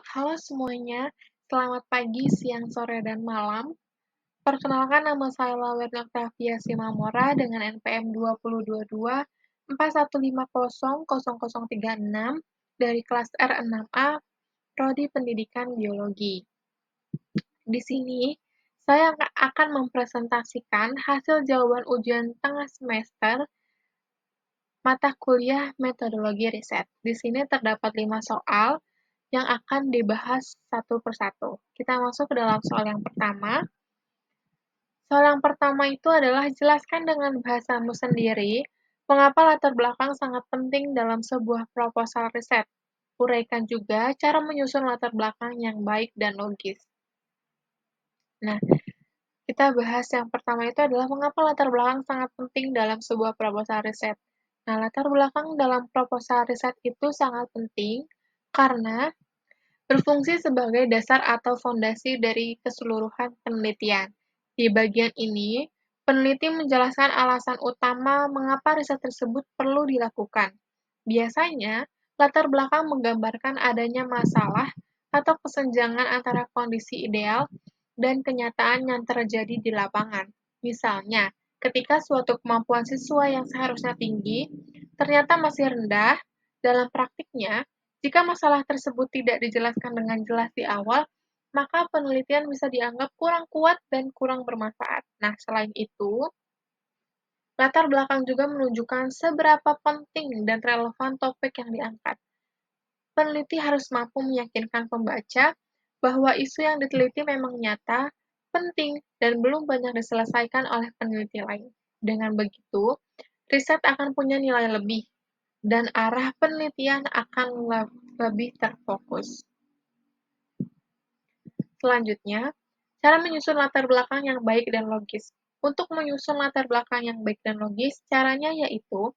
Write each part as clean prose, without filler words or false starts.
Halo semuanya, selamat pagi, siang, sore, dan malam. Perkenalkan nama saya Lawerna Octavia Simamora dengan NPM 2022 41500036 dari kelas R6A, Prodi Pendidikan Biologi. Di sini, saya akan mempresentasikan hasil jawaban ujian tengah semester mata kuliah metodologi riset. Di sini terdapat 5 soal yang akan dibahas satu persatu. Kita masuk ke dalam soal yang pertama. Soal yang pertama itu adalah jelaskan dengan bahasamu sendiri mengapa latar belakang sangat penting dalam sebuah proposal riset. Uraikan juga cara menyusun latar belakang yang baik dan logis. Nah, kita bahas yang pertama itu adalah mengapa latar belakang sangat penting dalam sebuah proposal riset. Nah, latar belakang dalam proposal riset itu sangat penting karena berfungsi sebagai dasar atau fondasi dari keseluruhan penelitian. Di bagian ini, peneliti menjelaskan alasan utama mengapa riset tersebut perlu dilakukan. Biasanya, latar belakang menggambarkan adanya masalah atau kesenjangan antara kondisi ideal dan kenyataan yang terjadi di lapangan. Misalnya, ketika suatu kemampuan siswa yang seharusnya tinggi ternyata masih rendah, dalam praktiknya, jika masalah tersebut tidak dijelaskan dengan jelas di awal, maka penelitian bisa dianggap kurang kuat dan kurang bermanfaat. Nah, selain itu, latar belakang juga menunjukkan seberapa penting dan relevan topik yang diangkat. Peneliti harus mampu meyakinkan pembaca bahwa isu yang diteliti memang nyata, penting, dan belum banyak diselesaikan oleh peneliti lain. Dengan begitu, riset akan punya nilai lebih, dan arah penelitian akan lebih terfokus. Selanjutnya, cara menyusun latar belakang yang baik dan logis. Untuk menyusun latar belakang yang baik dan logis, caranya yaitu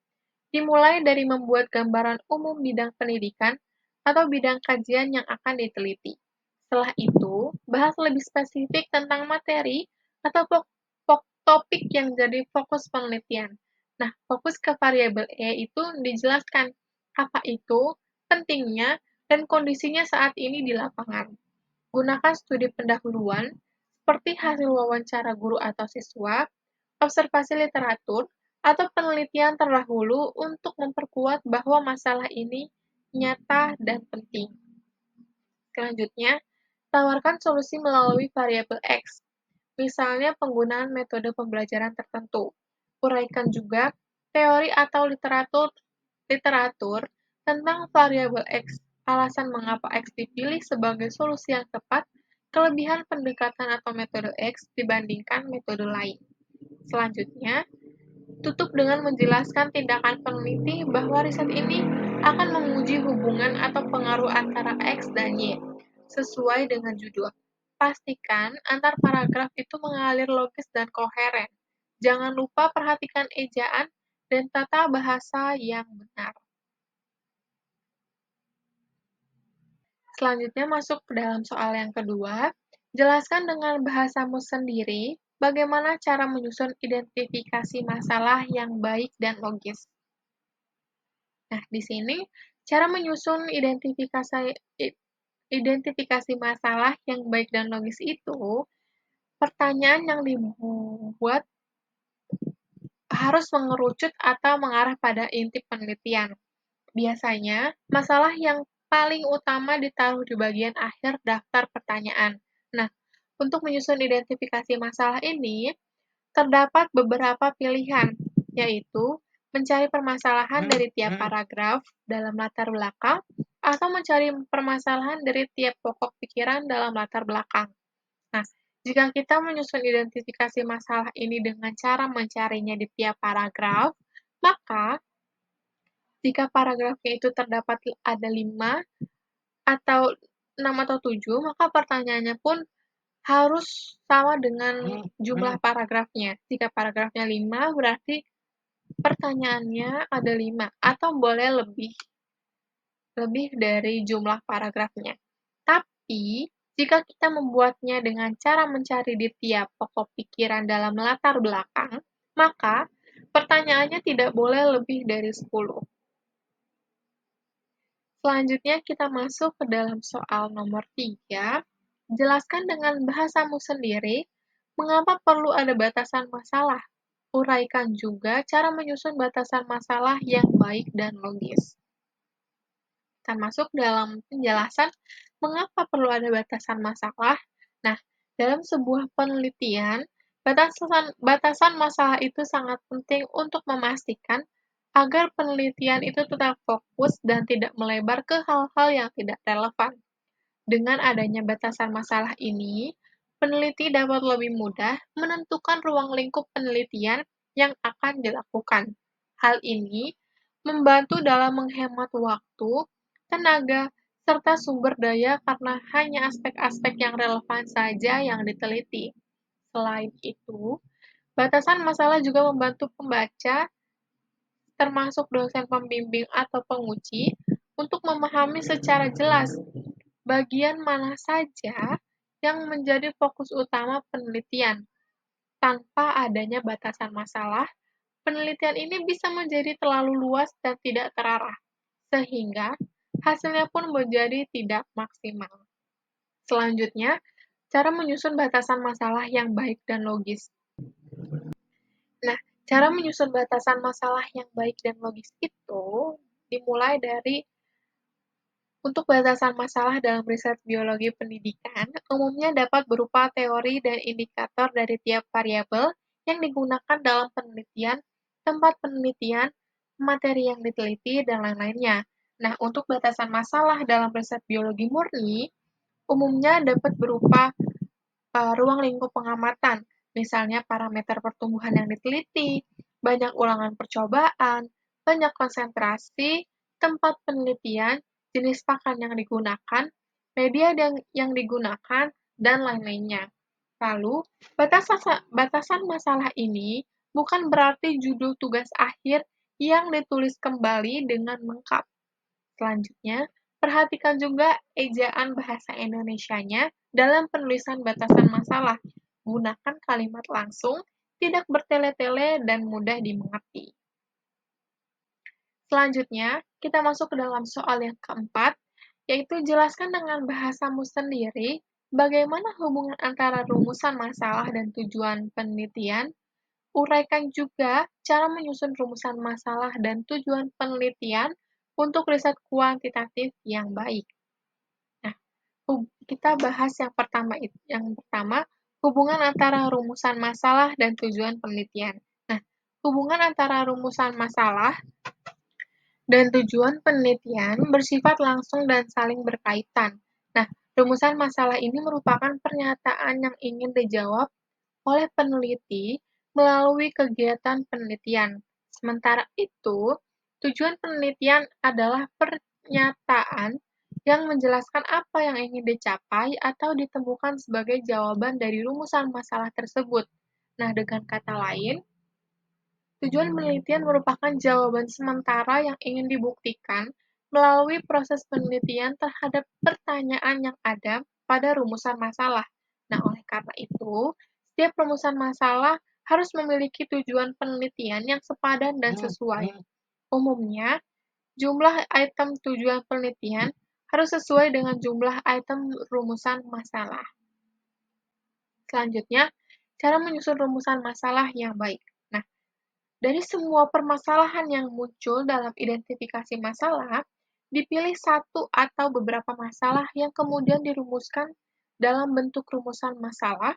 dimulai dari membuat gambaran umum bidang pendidikan atau bidang kajian yang akan diteliti. Setelah itu, bahas lebih spesifik tentang materi atau topik yang jadi fokus penelitian. Nah, fokus ke variabel E itu dijelaskan apa itu, pentingnya, dan kondisinya saat ini di lapangan. Gunakan studi pendahuluan, seperti hasil wawancara guru atau siswa, observasi literatur, atau penelitian terdahulu untuk memperkuat bahwa masalah ini nyata dan penting. Selanjutnya, tawarkan solusi melalui variabel X, misalnya penggunaan metode pembelajaran tertentu. Uraikan juga teori atau literatur tentang variabel X, alasan mengapa X dipilih sebagai solusi yang tepat, kelebihan pendekatan atau metode X dibandingkan metode lain. Selanjutnya, tutup dengan menjelaskan tindakan peneliti bahwa riset ini akan menguji hubungan atau pengaruh antara X dan Y, sesuai dengan judul. Pastikan antar paragraf itu mengalir logis dan koheren. Jangan lupa perhatikan ejaan dan tata bahasa yang benar. Selanjutnya masuk ke dalam soal yang kedua. Jelaskan dengan bahasamu sendiri bagaimana cara menyusun identifikasi masalah yang baik dan logis. Nah, di sini cara menyusun identifikasi masalah yang baik dan logis itu pertanyaan yang dibuat harus mengerucut atau mengarah pada inti penelitian. Biasanya, masalah yang paling utama ditaruh di bagian akhir daftar pertanyaan. Nah, untuk menyusun identifikasi masalah ini, terdapat beberapa pilihan, yaitu mencari permasalahan dari tiap paragraf dalam latar belakang atau mencari permasalahan dari tiap pokok pikiran dalam latar belakang. Nah, jika kita menyusun identifikasi masalah ini dengan cara mencarinya di tiap paragraf, maka jika paragrafnya itu terdapat ada 5 atau 6 atau 7, maka pertanyaannya pun harus sama dengan jumlah paragrafnya. Jika paragrafnya 5, berarti pertanyaannya ada 5, atau boleh lebih dari jumlah paragrafnya. Tapi, jika kita membuatnya dengan cara mencari di tiap pokok pikiran dalam latar belakang, maka pertanyaannya tidak boleh lebih dari 10. Selanjutnya kita masuk ke dalam soal nomor 3. Jelaskan dengan bahasamu sendiri mengapa perlu ada batasan masalah. Uraikan juga cara menyusun batasan masalah yang baik dan logis. Kita masuk dalam penjelasan mengapa perlu ada batasan masalah. Nah, dalam sebuah penelitian, batasan masalah itu sangat penting untuk memastikan agar penelitian itu tetap fokus dan tidak melebar ke hal-hal yang tidak relevan. Dengan adanya batasan masalah ini, peneliti dapat lebih mudah menentukan ruang lingkup penelitian yang akan dilakukan. Hal ini membantu dalam menghemat waktu, tenaga, serta sumber daya karena hanya aspek-aspek yang relevan saja yang diteliti. Selain itu, batasan masalah juga membantu pembaca, termasuk dosen pembimbing atau penguji, untuk memahami secara jelas bagian mana saja yang menjadi fokus utama penelitian. Tanpa adanya batasan masalah, penelitian ini bisa menjadi terlalu luas dan tidak terarah, sehingga hasilnya pun menjadi tidak maksimal. Selanjutnya, cara menyusun batasan masalah yang baik dan logis. Nah, cara menyusun batasan masalah yang baik dan logis itu dimulai dari untuk batasan masalah dalam riset biologi pendidikan umumnya dapat berupa teori dan indikator dari tiap variabel yang digunakan dalam penelitian, tempat penelitian, materi yang diteliti, dan lain-lainnya. Nah, untuk batasan masalah dalam riset biologi murni, umumnya dapat berupa ruang lingkup pengamatan, misalnya parameter pertumbuhan yang diteliti, banyak ulangan percobaan, banyak konsentrasi, tempat penelitian, jenis pakan yang digunakan, media yang digunakan, dan lain-lainnya. Lalu, batasan masalah ini bukan berarti judul tugas akhir yang ditulis kembali dengan lengkap. Selanjutnya, perhatikan juga ejaan bahasa Indonesianya dalam penulisan batasan masalah. Gunakan kalimat langsung, tidak bertele-tele, dan mudah dimengerti. Selanjutnya, kita masuk ke dalam soal yang keempat, yaitu jelaskan dengan bahasamu sendiri bagaimana hubungan antara rumusan masalah dan tujuan penelitian. Uraikan juga cara menyusun rumusan masalah dan tujuan penelitian untuk riset kuantitatif yang baik. Nah, kita bahas yang pertama, hubungan antara rumusan masalah dan tujuan penelitian. Nah, hubungan antara rumusan masalah dan tujuan penelitian bersifat langsung dan saling berkaitan. Nah, rumusan masalah ini merupakan pernyataan yang ingin dijawab oleh peneliti melalui kegiatan penelitian. Sementara itu, tujuan penelitian adalah pernyataan yang menjelaskan apa yang ingin dicapai atau ditemukan sebagai jawaban dari rumusan masalah tersebut. Nah, dengan kata lain, tujuan penelitian merupakan jawaban sementara yang ingin dibuktikan melalui proses penelitian terhadap pertanyaan yang ada pada rumusan masalah. Nah, oleh karena itu, setiap rumusan masalah harus memiliki tujuan penelitian yang sepadan dan sesuai. Umumnya, jumlah item tujuan penelitian harus sesuai dengan jumlah item rumusan masalah. Selanjutnya, cara menyusun rumusan masalah yang baik. Nah, dari semua permasalahan yang muncul dalam identifikasi masalah, dipilih satu atau beberapa masalah yang kemudian dirumuskan dalam bentuk rumusan masalah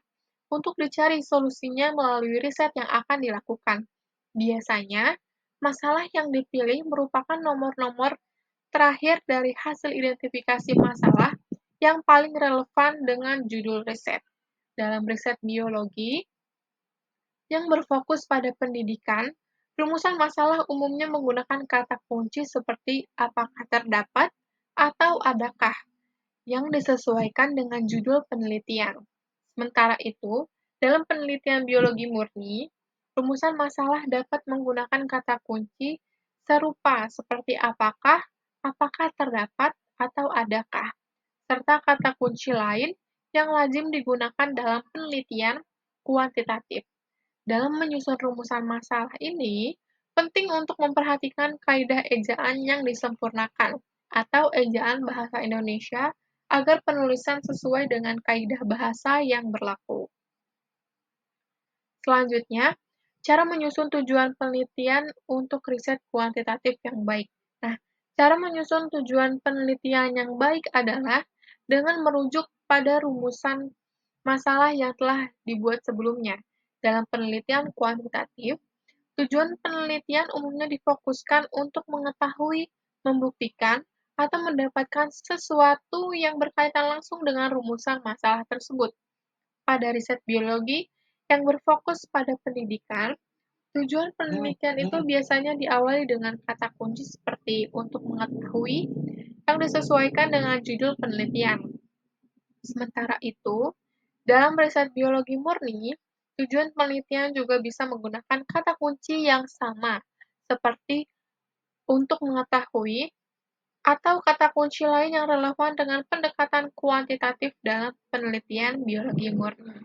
untuk dicari solusinya melalui riset yang akan dilakukan. Biasanya, masalah yang dipilih merupakan nomor-nomor terakhir dari hasil identifikasi masalah yang paling relevan dengan judul riset. Dalam riset biologi yang berfokus pada pendidikan, rumusan masalah umumnya menggunakan kata kunci seperti apakah terdapat atau adakah yang disesuaikan dengan judul penelitian. Sementara itu, dalam penelitian biologi murni, rumusan masalah dapat menggunakan kata kunci serupa seperti apakah, apakah terdapat, atau adakah, serta kata kunci lain yang lazim digunakan dalam penelitian kuantitatif. Dalam menyusun rumusan masalah ini, penting untuk memperhatikan kaidah ejaan yang disempurnakan. atau ejaan bahasa Indonesia agar penulisan sesuai dengan kaidah bahasa yang berlaku. Selanjutnya, cara menyusun tujuan penelitian untuk riset kuantitatif yang baik. Nah, cara menyusun tujuan penelitian yang baik adalah dengan merujuk pada rumusan masalah yang telah dibuat sebelumnya. Dalam penelitian kuantitatif, tujuan penelitian umumnya difokuskan untuk mengetahui, membuktikan, atau mendapatkan sesuatu yang berkaitan langsung dengan rumusan masalah tersebut. Pada riset biologi yang berfokus pada pendidikan, tujuan penelitian itu biasanya diawali dengan kata kunci seperti "untuk mengetahui" yang disesuaikan dengan judul penelitian. Sementara itu, dalam riset biologi murni, tujuan penelitian juga bisa menggunakan kata kunci yang sama, seperti "untuk mengetahui" atau kata kunci lain yang relevan dengan pendekatan kuantitatif dalam penelitian biologi murni.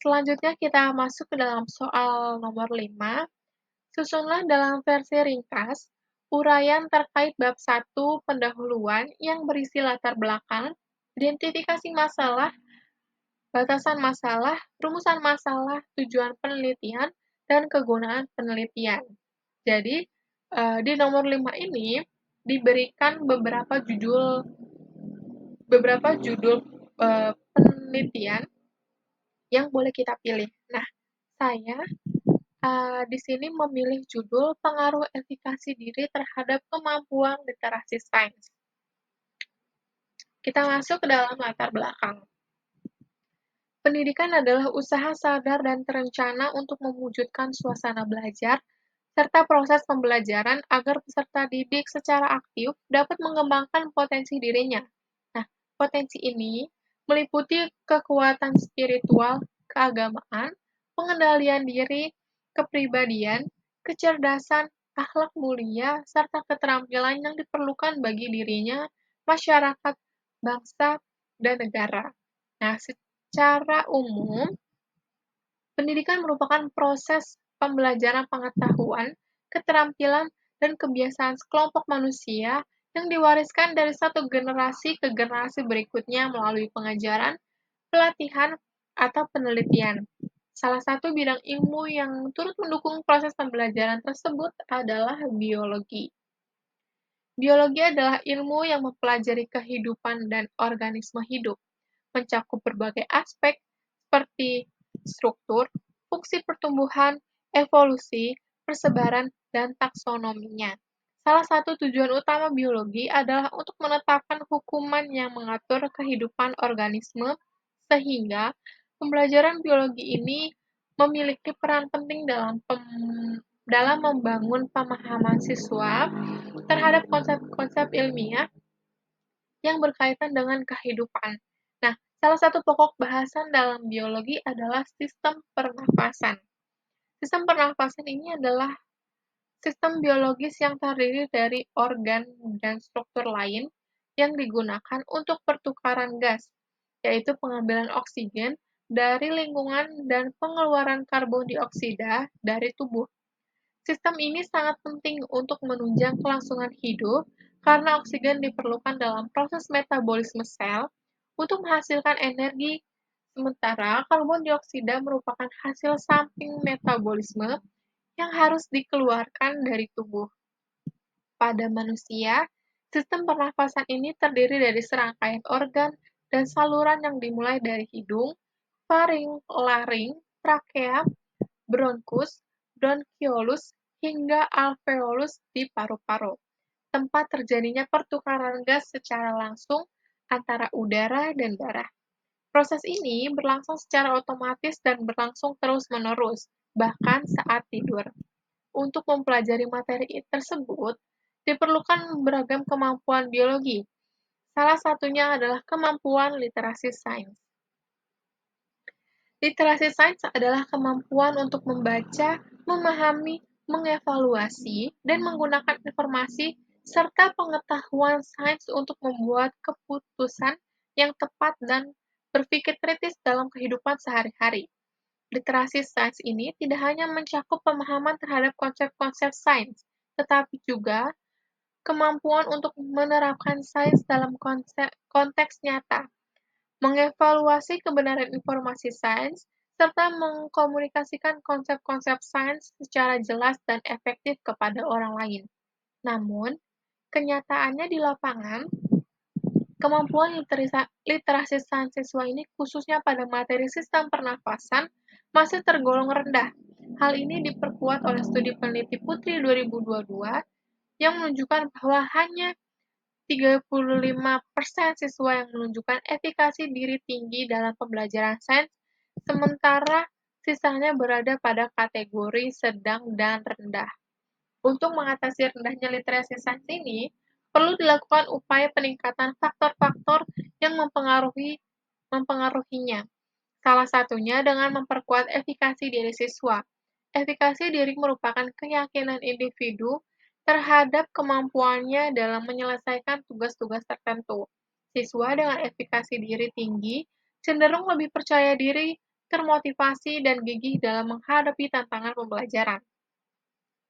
Selanjutnya kita masuk ke dalam soal nomor 5. Susunlah dalam versi ringkas uraian terkait bab 1 pendahuluan yang berisi latar belakang, identifikasi masalah, batasan masalah, rumusan masalah, tujuan penelitian, dan kegunaan penelitian. Jadi, di nomor 5 ini diberikan beberapa judul penelitian yang boleh kita pilih. Nah, saya di sini memilih judul pengaruh efikasi diri terhadap kemampuan literasi sains. Kita masuk ke dalam latar belakang. Pendidikan adalah usaha sadar dan terencana untuk mewujudkan suasana belajar serta proses pembelajaran agar peserta didik secara aktif dapat mengembangkan potensi dirinya. Nah, potensi ini meliputi kekuatan spiritual, keagamaan, pengendalian diri, kepribadian, kecerdasan, akhlak mulia, serta keterampilan yang diperlukan bagi dirinya, masyarakat, bangsa, dan negara. Nah, secara umum, pendidikan merupakan proses pembelajaran pengetahuan, keterampilan, dan kebiasaan sekelompok manusia yang diwariskan dari satu generasi ke generasi berikutnya melalui pengajaran, pelatihan, atau penelitian. Salah satu bidang ilmu yang turut mendukung proses pembelajaran tersebut adalah biologi. Biologi adalah ilmu yang mempelajari kehidupan dan organisme hidup, mencakup berbagai aspek seperti struktur, fungsi pertumbuhan, evolusi, persebaran, dan taksonominya. Salah satu tujuan utama biologi adalah untuk menetapkan hukuman yang mengatur kehidupan organisme, sehingga pembelajaran biologi ini memiliki peran penting dalam membangun pemahaman siswa terhadap konsep-konsep ilmiah yang berkaitan dengan kehidupan. Nah, salah satu pokok bahasan dalam biologi adalah sistem pernafasan. Sistem pernafasan ini adalah sistem biologis yang terdiri dari organ dan struktur lain yang digunakan untuk pertukaran gas, yaitu pengambilan oksigen dari lingkungan dan pengeluaran karbon dioksida dari tubuh. Sistem ini sangat penting untuk menunjang kelangsungan hidup karena oksigen diperlukan dalam proses metabolisme sel untuk menghasilkan energi, sementara karbon dioksida merupakan hasil samping metabolisme yang harus dikeluarkan dari tubuh. Pada manusia, sistem pernafasan ini terdiri dari serangkaian organ dan saluran yang dimulai dari hidung, faring, laring, trakea, bronkus, bronkiolus, hingga alveolus di paru-paru, tempat terjadinya pertukaran gas secara langsung antara udara dan darah. Proses ini berlangsung secara otomatis dan berlangsung terus-menerus, bahkan saat tidur. Untuk mempelajari materi tersebut, diperlukan beragam kemampuan biologi. Salah satunya adalah kemampuan literasi sains. Literasi sains adalah kemampuan untuk membaca, memahami, mengevaluasi, dan menggunakan informasi serta pengetahuan sains untuk membuat keputusan yang tepat dan berpikir kritis dalam kehidupan sehari-hari. Literasi sains ini tidak hanya mencakup pemahaman terhadap konsep-konsep sains, tetapi juga kemampuan untuk menerapkan sains dalam konteks nyata, mengevaluasi kebenaran informasi sains, serta mengkomunikasikan konsep-konsep sains secara jelas dan efektif kepada orang lain. Namun, kenyataannya di lapangan, kemampuan literasi sains siswa ini khususnya pada materi sistem pernafasan masih tergolong rendah. Hal ini diperkuat oleh studi peneliti Putri 2022 yang menunjukkan bahwa hanya 35% siswa yang menunjukkan efikasi diri tinggi dalam pembelajaran sains, sementara sisanya berada pada kategori sedang dan rendah. Untuk mengatasi rendahnya literasi sains ini, perlu dilakukan upaya peningkatan faktor-faktor yang mempengaruhinya. Salah satunya dengan memperkuat efikasi diri siswa. Efikasi diri merupakan keyakinan individu terhadap kemampuannya dalam menyelesaikan tugas-tugas tertentu. Siswa dengan efikasi diri tinggi cenderung lebih percaya diri, termotivasi, dan gigih dalam menghadapi tantangan pembelajaran,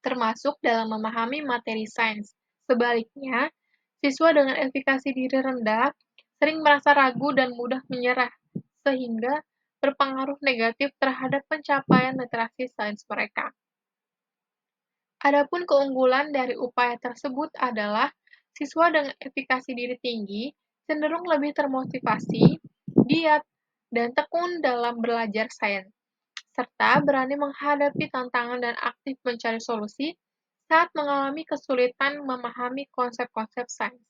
termasuk dalam memahami materi sains. Sebaliknya, siswa dengan efikasi diri rendah sering merasa ragu dan mudah menyerah, sehingga berpengaruh negatif terhadap pencapaian literasi sains mereka. Adapun keunggulan dari upaya tersebut adalah siswa dengan efikasi diri tinggi cenderung lebih termotivasi, giat, dan tekun dalam belajar sains, serta berani menghadapi tantangan dan aktif mencari solusi saat mengalami kesulitan memahami konsep-konsep sains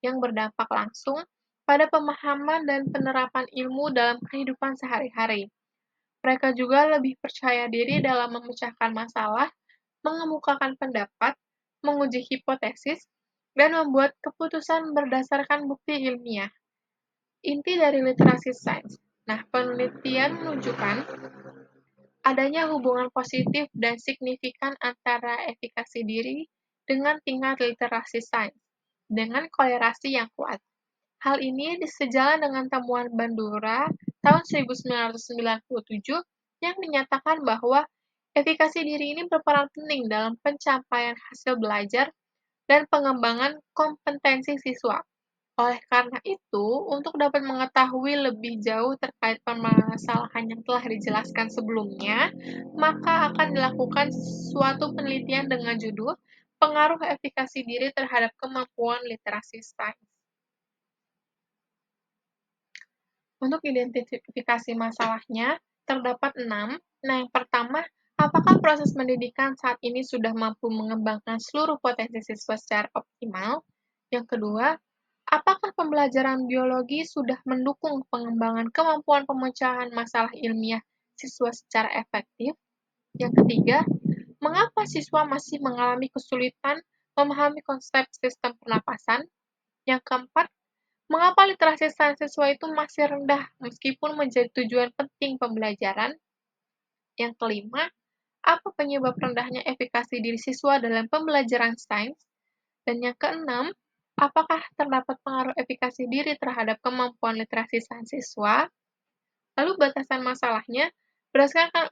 yang berdampak langsung pada pemahaman dan penerapan ilmu dalam kehidupan sehari-hari. Mereka juga lebih percaya diri dalam memecahkan masalah, mengemukakan pendapat, menguji hipotesis, dan membuat keputusan berdasarkan bukti ilmiah. Inti dari literasi sains. Nah, penelitian menunjukkan adanya hubungan positif dan signifikan antara efikasi diri dengan tingkat literasi sains, dengan kolerasi yang kuat. Hal ini sejalan dengan temuan Bandura tahun 1997 yang menyatakan bahwa efikasi diri ini berperan penting dalam pencapaian hasil belajar dan pengembangan kompetensi siswa. Oleh karena itu, untuk dapat mengetahui lebih jauh terkait permasalahan yang telah dijelaskan sebelumnya, maka akan dilakukan suatu penelitian dengan judul Pengaruh Efikasi Diri Terhadap Kemampuan Literasi Sains. Untuk identifikasi masalahnya, terdapat 6. Nah, yang pertama, apakah proses pendidikan saat ini sudah mampu mengembangkan seluruh potensi siswa secara optimal? Yang kedua, apakah pembelajaran biologi sudah mendukung pengembangan kemampuan pemecahan masalah ilmiah siswa secara efektif? Yang ketiga, mengapa siswa masih mengalami kesulitan memahami konsep sistem pernapasan? Yang keempat, mengapa literasi sains siswa itu masih rendah meskipun menjadi tujuan penting pembelajaran? Yang kelima, apa penyebab rendahnya efikasi diri siswa dalam pembelajaran sains? Dan yang keenam, apakah terdapat pengaruh efikasi diri terhadap kemampuan literasi sains siswa? Lalu batasan masalahnya,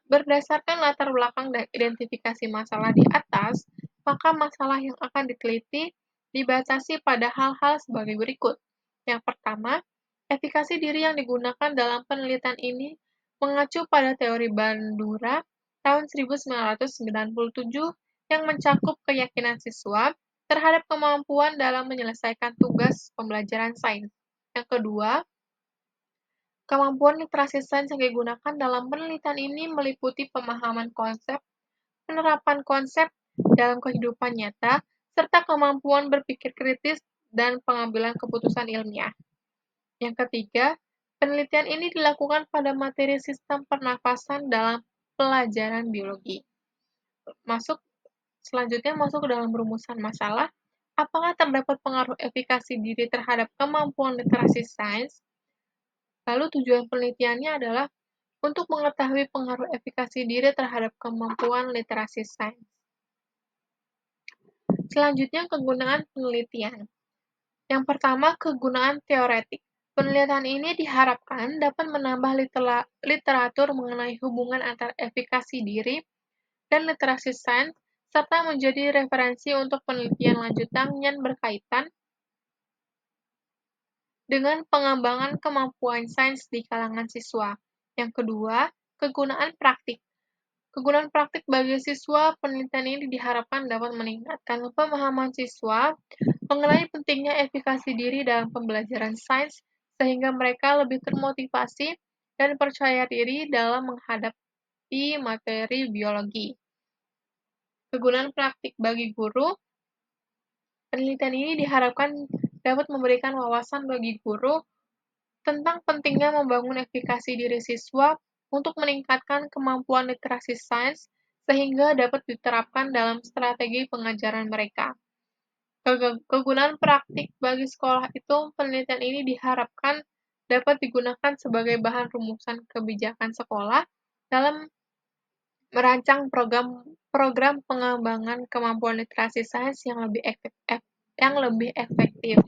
berdasarkan latar belakang dan identifikasi masalah di atas, maka masalah yang akan diteliti dibatasi pada hal-hal sebagai berikut. Yang pertama, efikasi diri yang digunakan dalam penelitian ini mengacu pada teori Bandura tahun 1997 yang mencakup keyakinan siswa terhadap kemampuan dalam menyelesaikan tugas pembelajaran sains. Yang kedua, kemampuan literasi sains yang digunakan dalam penelitian ini meliputi pemahaman konsep, penerapan konsep dalam kehidupan nyata, serta kemampuan berpikir kritis dan pengambilan keputusan ilmiah. Yang ketiga, penelitian ini dilakukan pada materi sistem pernafasan dalam pelajaran biologi. Selanjutnya masuk ke dalam rumusan masalah. Apakah terdapat pengaruh efikasi diri terhadap kemampuan literasi sains? Lalu tujuan penelitiannya adalah untuk mengetahui pengaruh efikasi diri terhadap kemampuan literasi sains. Selanjutnya, kegunaan penelitian. Yang pertama, kegunaan teoretik. Penelitian ini diharapkan dapat menambah literatur mengenai hubungan antara efikasi diri dan literasi sains serta menjadi referensi untuk penelitian lanjutan yang berkaitan dengan pengembangan kemampuan sains di kalangan siswa. Yang kedua, kegunaan praktik. Kegunaan praktik bagi siswa, penelitian ini diharapkan dapat meningkatkan pemahaman siswa mengenai pentingnya efikasi diri dalam pembelajaran sains, sehingga mereka lebih termotivasi dan percaya diri dalam menghadapi materi biologi. Kegunaan praktik bagi guru, penelitian ini diharapkan dapat memberikan wawasan bagi guru tentang pentingnya membangun efikasi diri siswa untuk meningkatkan kemampuan literasi sains sehingga dapat diterapkan dalam strategi pengajaran mereka. Kegunaan praktik bagi sekolah itu, penelitian ini diharapkan dapat digunakan sebagai bahan rumusan kebijakan sekolah dalam merancang program pengembangan kemampuan literasi sains yang lebih efektif.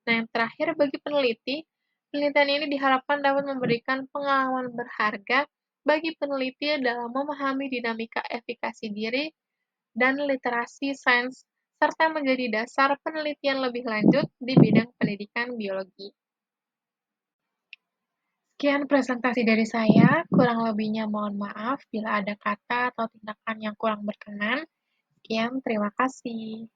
Nah, yang terakhir bagi peneliti, penelitian ini diharapkan dapat memberikan pengalaman berharga bagi peneliti dalam memahami dinamika efikasi diri dan literasi sains, serta menjadi dasar penelitian lebih lanjut di bidang pendidikan biologi. Sekian presentasi dari saya, kurang lebihnya mohon maaf bila ada kata atau tindakan yang kurang berkenan. Sekian, terima kasih.